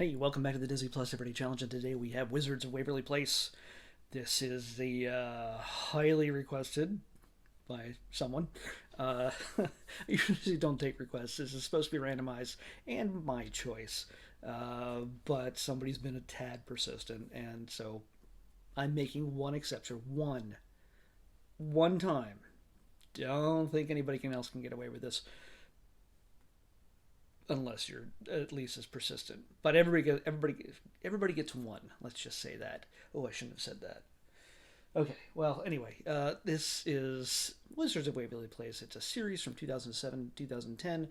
Hey, welcome back to the Disney Plus Everyday Challenge, and today we have Wizards of Waverly Place. This is the highly requested by someone. Uh, I usually don't take requests. This is supposed to be randomized and my choice, but somebody's been a tad persistent, and so I'm making one exception. One time. Don't think anybody else can get away with this unless you're at least as persistent. But everybody gets one. Let's just say that. Oh, I shouldn't have said that. Okay. Well, anyway, this is Wizards of Waverly Place. It's a series from 2007 2010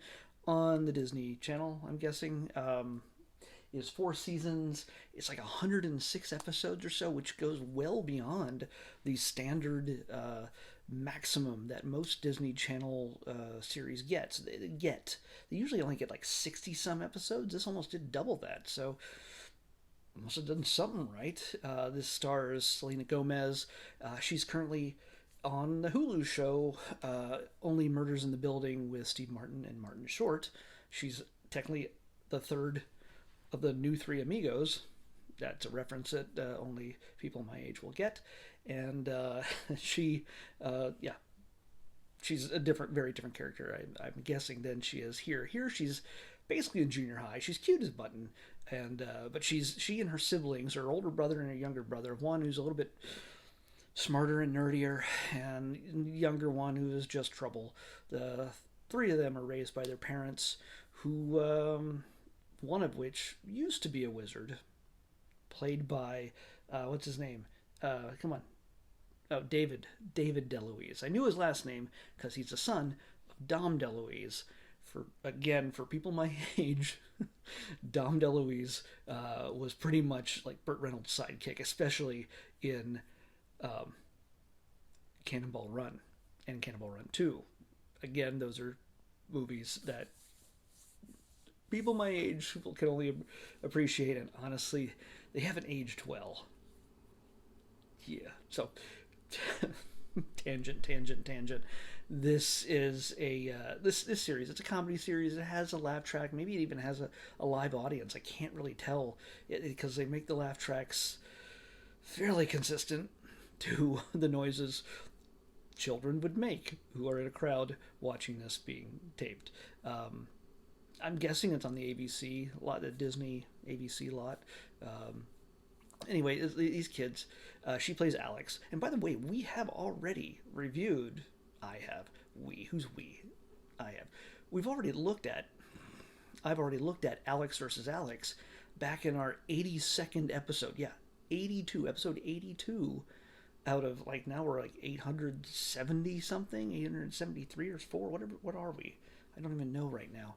on the Disney Channel. I'm guessing. Is 4 seasons. It's like 106 episodes or so, which goes well beyond the standard maximum that most Disney Channel series gets. They usually only get like 60 some episodes. This almost did double that. So must have done something right. This stars Selena Gomez. She's currently on the Hulu show Only Murders in the Building with Steve Martin and Martin Short. She's technically the third of the new three amigos. That's a reference that only people my age will get. And yeah, she's a very different character, I'm guessing, than she is here. Here she's basically in junior high. She's cute as button, and but she and her siblings, her older brother and her younger brother, one who's a little bit smarter and nerdier, and younger one who is just trouble. The three of them are raised by their parents, who one of which used to be a wizard, played by what's his name? Come on. Oh, David DeLuise. I knew his last name because he's the son of Dom DeLuise. For people my age, Dom DeLuise was pretty much like Burt Reynolds' sidekick, especially in um, Cannonball Run and Cannonball Run 2. Again, those are movies that people my age can only appreciate, and honestly, they haven't aged well. Yeah, so tangent. This is this series. It's a comedy series. It has a laugh track. Maybe it even has a live audience. I can't really tell because they make the laugh tracks fairly consistent to the noises children would make who are in a crowd watching this being taped. I'm guessing it's on the ABC lot, the Disney ABC lot. Anyway, these kids, she plays Alex. And by the way, we have already reviewed. I have. Who's we? I have. We've already looked at. I've already looked at Alex versus Alex back in our 82nd episode. Yeah, 82, episode 82. Out of like now we're like 870 something, 873 or 4. Whatever. What are we? I don't even know right now.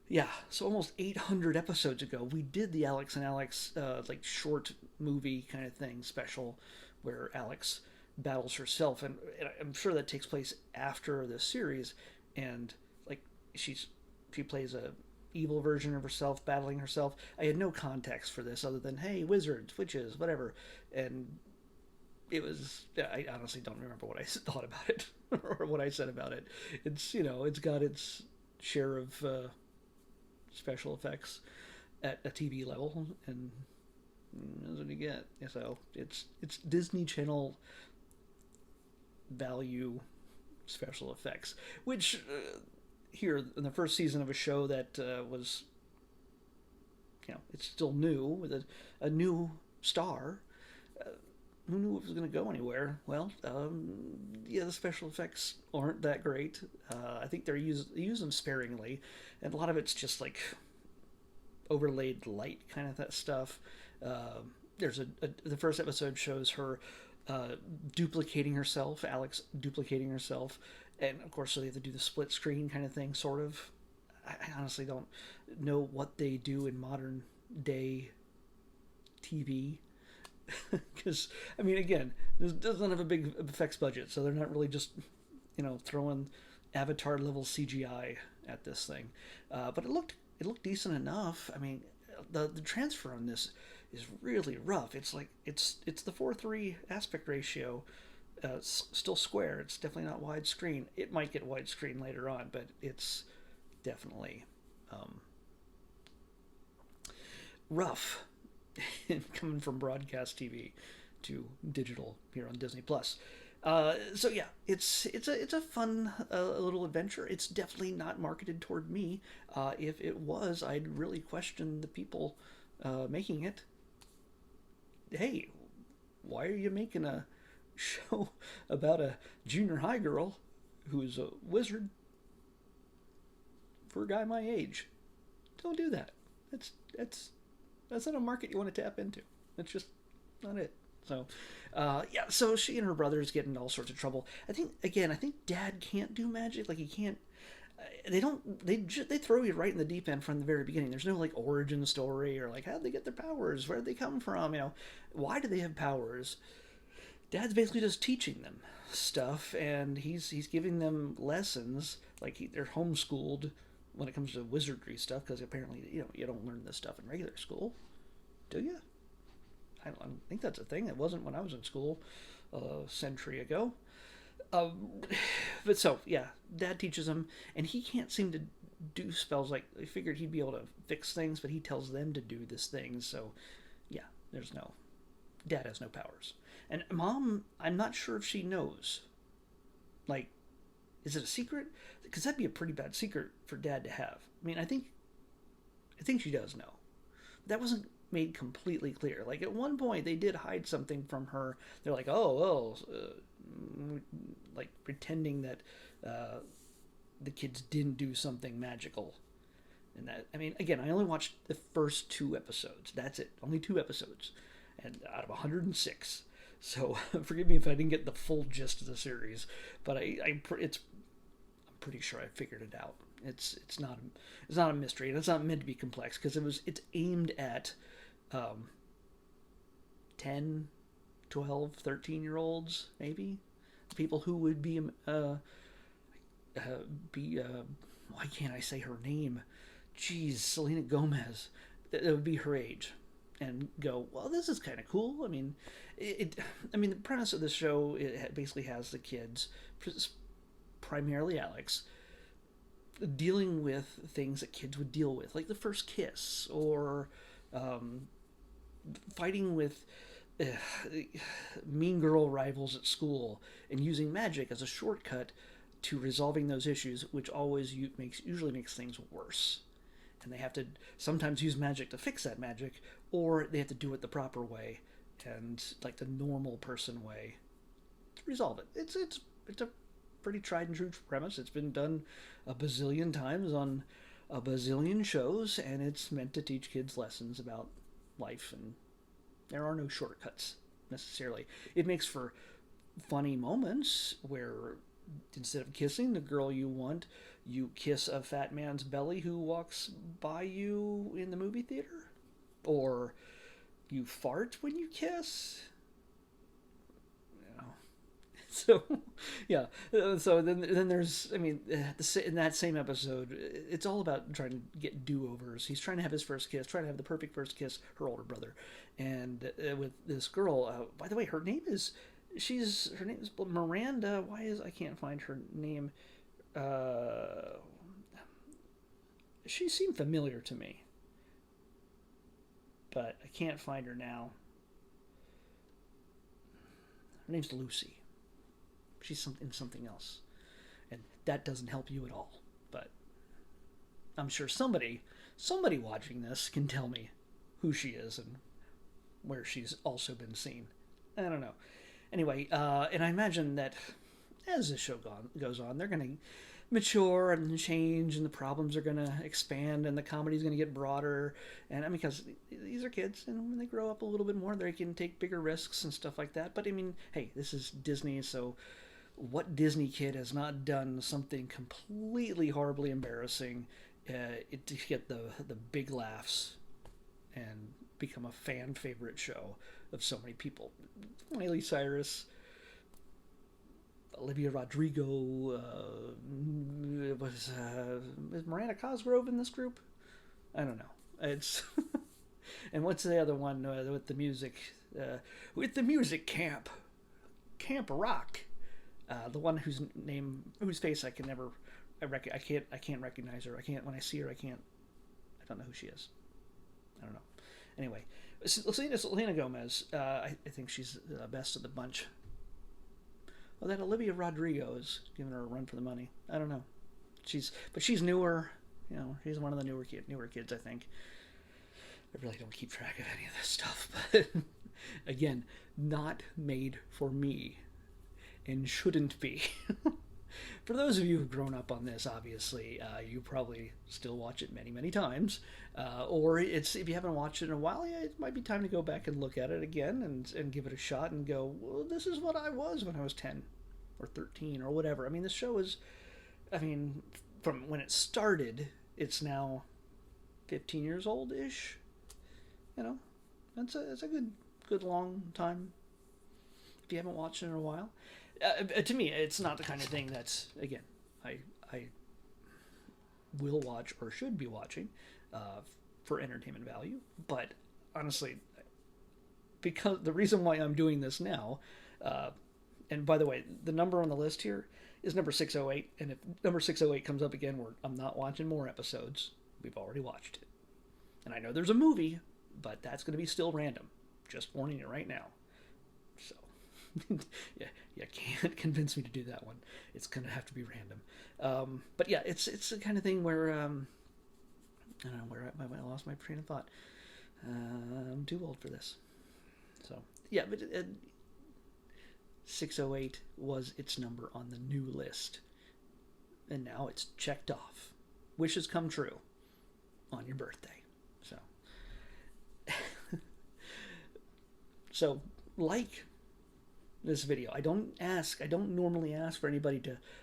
Yeah, so almost 800 episodes ago, we did the Alex and Alex like short movie kind of thing special, where Alex battles herself, and I'm sure that takes place after the series, and like she plays a evil version of herself battling herself. I had no context for this other than hey, wizards, witches, whatever, and it was. I honestly don't remember what I thought about it or what I said about it. It's got its share of special effects at a TV level, and that's what you get. So it's Disney Channel value special effects, which here in the first season of a show that was, it's still new with a new star. Who knew it was going to go anywhere? Well, yeah, the special effects aren't that great. I think they use them sparingly, and a lot of it's just like overlaid light kind of that stuff. There's the first episode shows her duplicating herself, Alex duplicating herself, and of course, so they have to do the split screen kind of thing, sort of. I honestly don't know what they do in modern day TV. Because I mean, again, this doesn't have a big effects budget, so they're not really just throwing Avatar level CGI at this thing. But it looked decent enough. I mean, the transfer on this is really rough. It's like it's the 4:3 aspect ratio. Still square. It's definitely not widescreen. It might get widescreen later on, but it's definitely rough coming from broadcast TV to digital here on Disney Plus. So yeah, it's a fun little adventure. It's definitely not marketed toward me. If it was, I'd really question the people making it. Hey, why are you making a show about a junior high girl who's a wizard for a guy my age? Don't do that. That's not a market you want to tap into. That's just not it. So, yeah. So she and her brothers get in all sorts of trouble. I think Dad can't do magic. Like he can't. They don't. They throw you right in the deep end from the very beginning. There's no like origin story or like how'd they get their powers? Where did they come from? Why do they have powers? Dad's basically just teaching them stuff, and he's giving them lessons. Like they're homeschooled when it comes to wizardry stuff, because apparently you don't learn this stuff in regular school, do you? I don't think that's a thing. It wasn't when I was in school a century ago. But so yeah, Dad teaches him, and he can't seem to do spells. Like I figured he'd be able to fix things, but he tells them to do this thing. So yeah, Dad has no powers. And Mom, I'm not sure if she knows. Like, is it a secret? Because that'd be a pretty bad secret for Dad to have. I mean, I think she does know. That wasn't made completely clear. Like at one point, they did hide something from her. They're like, like pretending that the kids didn't do something magical. And that, I mean, again, I only watched the first 2 episodes. That's it. Only 2 episodes, and out of 106. So forgive me if I didn't get the full gist of the series, but I'm pretty sure I figured it out. It's not a mystery, and it's not meant to be complex because it's aimed at 10, 12, 13-year-olds maybe, people who would be why can't I say her name? Jeez, Selena Gomez. That would be her age. And go, well, this is kind of cool. I mean, the premise of the show, it basically has the kids, primarily Alex, dealing with things that kids would deal with, like the first kiss, or fighting with mean girl rivals at school, and using magic as a shortcut to resolving those issues, which usually makes things worse. And they have to sometimes use magic to fix that magic, or they have to do it the proper way, and like the normal person way, to resolve it. It's a pretty tried and true premise. It's been done a bazillion times on a bazillion shows, and it's meant to teach kids lessons about life, and there are no shortcuts necessarily. It makes for funny moments where instead of kissing the girl you want, you kiss a fat man's belly who walks by you in the movie theater, or you fart when you kiss. So yeah, so then there's, I mean, in that same episode, it's all about trying to get do-overs. He's trying to have his first kiss, trying to have the perfect first kiss, her older brother, and with this girl. By the way, her name is Miranda. I can't find her name. She seemed familiar to me, but I can't find her now. Her name's Lucy. She's something else, and that doesn't help you at all. But I'm sure somebody watching this can tell me who she is and where she's also been seen. I don't know. Anyway, and I imagine that as the show goes on, they're going to mature and change, and the problems are going to expand, and the comedy's going to get broader. And I mean, because these are kids, and when they grow up a little bit more, they can take bigger risks and stuff like that. But I mean, hey, this is Disney, so what Disney kid has not done something completely horribly embarrassing to get the big laughs and become a fan favorite show of so many people? Miley Cyrus, Olivia Rodrigo, is Miranda Cosgrove in this group? I don't know. It's and what's the other one with the music? With the music Camp Rock. The one whose face I can't recognize her. When I see her, I don't know who she is. I don't know. Anyway, Selena Gomez, I think she's the best of the bunch. Well, that Olivia Rodrigo is giving her a run for the money. I don't know. She's newer. You know, she's one of the newer kids, I think. I really don't keep track of any of this stuff, but again, not made for me, and shouldn't be. For those of you who've grown up on this, obviously, you probably still watch it many, many times. Or if you haven't watched it in a while, yeah, it might be time to go back and look at it again and give it a shot and go, well, this is what I was when I was 10 or 13 or whatever. I mean, this show is, from when it started, it's now 15 years old-ish. You know, it's a good long time if you haven't watched it in a while. To me, it's not the kind of thing that's, again, I will watch or should be watching for entertainment value. But honestly, because the reason why I'm doing this now, and by the way, the number on the list here is number 608. And if number 608 comes up again where I'm not watching more episodes, we've already watched it. And I know there's a movie, but that's going to be still random. Just warning you right now. So, yeah, you can't convince me to do that one. It's going to have to be random. But yeah, it's the kind of thing where, I don't know where I lost my train of thought. I'm too old for this. So, yeah, but 608 was its number on the new list. And now it's checked off. Wishes come true on your birthday. So, like this video. I don't normally ask for anybody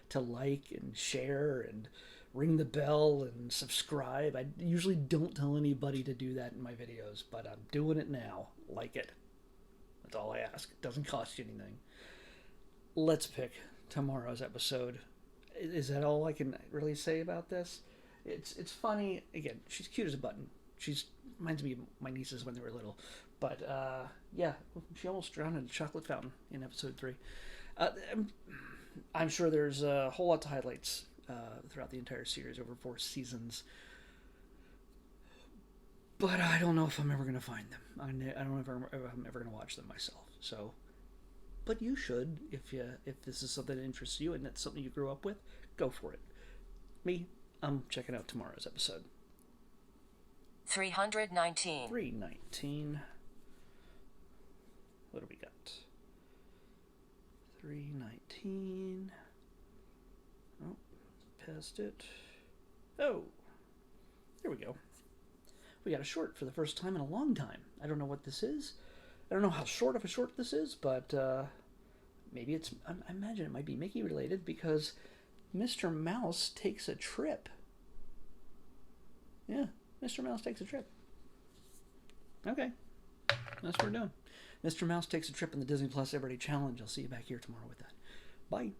to like and share and ring the bell and subscribe. I usually don't tell anybody to do that in my videos, but I'm doing it now. Like it. That's all I ask. It doesn't cost you anything. Let's pick tomorrow's episode. Is that all I can really say about this? It's funny. Again, she's cute as a button. She's reminds me of my nieces when they were little. But, yeah, she almost drowned in a chocolate fountain in episode 3. I'm sure there's a whole lot of highlights throughout the entire series over 4 seasons. But I don't know if I'm ever going to find them. I don't know if I'm ever going to watch them myself. So, but you should, if this is something that interests you and it's something you grew up with, go for it. Me, I'm checking out tomorrow's episode. 319. 319. What do we got? 319. Oh, past it. Oh, here we go. We got a short for the first time in a long time. I don't know what this is. I don't know how short of a short this is, but maybe it's, I imagine it might be Mickey related because Mr. Mouse takes a trip. Yeah, Mr. Mouse takes a trip. Okay, that's what we're doing. Mr. Mouse takes a trip in the Disney Plus Everyday Challenge. I'll see you back here tomorrow with that. Bye.